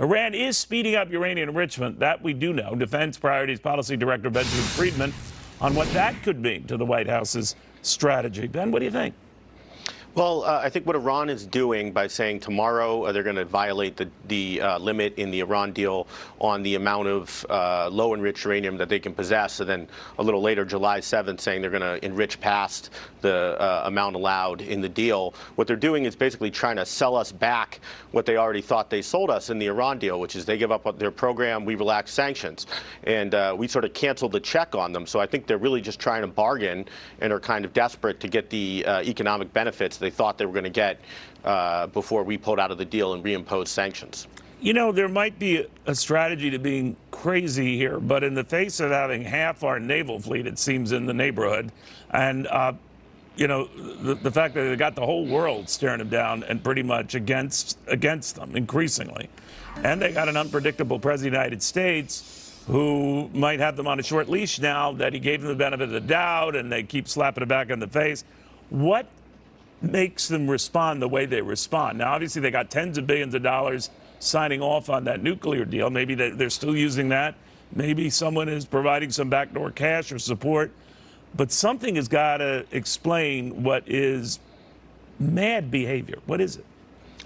Iran is speeding up uranium enrichment. That we do know. Defense Priorities Policy Director Ben Friedman on what that could mean to the White House's strategy. Ben, what do you think? Well, I think what Iran is doing by saying tomorrow they're going to violate the limit in the Iran deal on the amount of low-enriched uranium that they can possess, and then a little later, July 7th, saying they're going to enrich past the amount allowed in the deal. What they're doing is basically trying to sell us back what they already thought they sold us in the Iran deal, which is they give up their program, we relax sanctions. And we sort of canceled the check on them. So I think they're really just trying to bargain and are kind of desperate to get the economic benefits they thought they were going to get before we pulled out of the deal and reimposed sanctions. You know, there might be a strategy to being crazy here, but in the face of having half our naval fleet, it seems, in the neighborhood, and you know, the fact that they got the whole world staring them down and pretty much against them increasingly, and they got an unpredictable president of the United States who might have them on a short leash now that he gave them the benefit of the doubt, and they keep slapping it back in the face. What makes them respond the way they respond? Now, obviously, they got tens of billions of dollars signing off on that nuclear deal. Maybe they're still using that. Maybe someone is providing some backdoor cash or support. But something has got to explain what is mad behavior. What is it?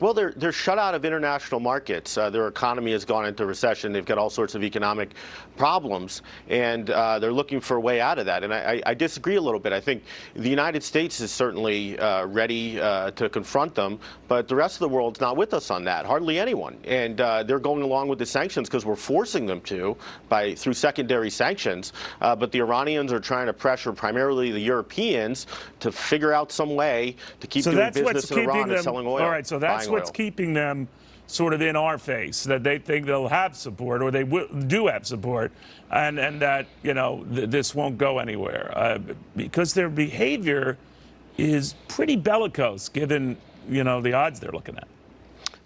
Well, they're shut out of international markets. Their economy has gone into recession. They've got all sorts of economic problems, and they're looking for a way out of that. And I disagree a little bit. I think the United States is certainly ready to confront them, but the rest of the world's not with us on that. Hardly anyone. And they're going along with the sanctions because we're forcing them to through secondary sanctions. But the Iranians are trying to pressure primarily the Europeans to figure out some way to keep doing business in Iran and selling oil. All right, so that's what's keeping them sort of in our face, that they think they'll have support, or they do have support, and that, you know, this won't go anywhere because their behavior is pretty bellicose given, you know, the odds they're looking at.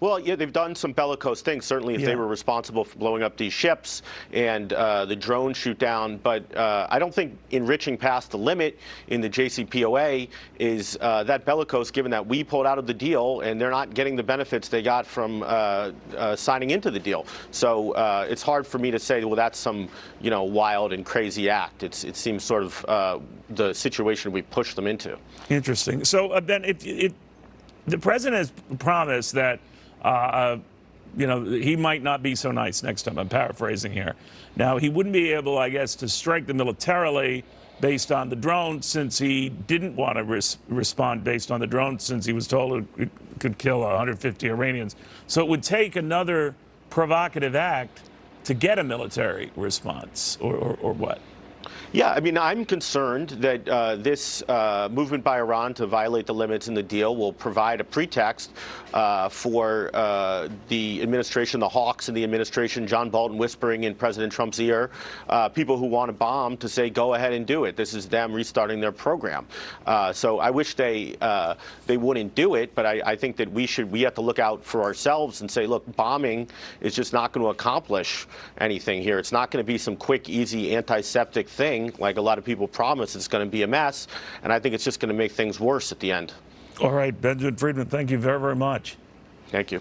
Well, yeah, they've done some bellicose things, certainly if they were responsible for blowing up these ships and the drone shoot down. But I don't think enriching past the limit in the JCPOA is that bellicose, given that we pulled out of the deal and they're not getting the benefits they got from signing into the deal. So it's hard for me to say, well, that's some, you know, wild and crazy act. It seems sort of the situation we pushed them into. Interesting. So then the president has promised that you know, he might not be so nice next time. I'm paraphrasing here. Now, he wouldn't be able, I guess, to strike them militarily based on the drone, since he didn't want to respond based on the drone, since he was told it could kill 150 Iranians. So it would take another provocative act to get a military response, or what? Yeah, I mean, I'm concerned that this movement by Iran to violate the limits in the deal will provide a pretext for the administration, the hawks in the administration, John Bolton whispering in President Trump's ear, people who want to bomb, to say, go ahead and do it. This is them restarting their program. So I wish they wouldn't do it, but I think that we have to look out for ourselves and say, look, bombing is just not going to accomplish anything here. It's not going to be some quick, easy, antiseptic thing like a lot of people promise. It's going to be a mess, and I think it's just going to make things worse at the end. All right, Benjamin Friedman, thank you very, very much. Thank you.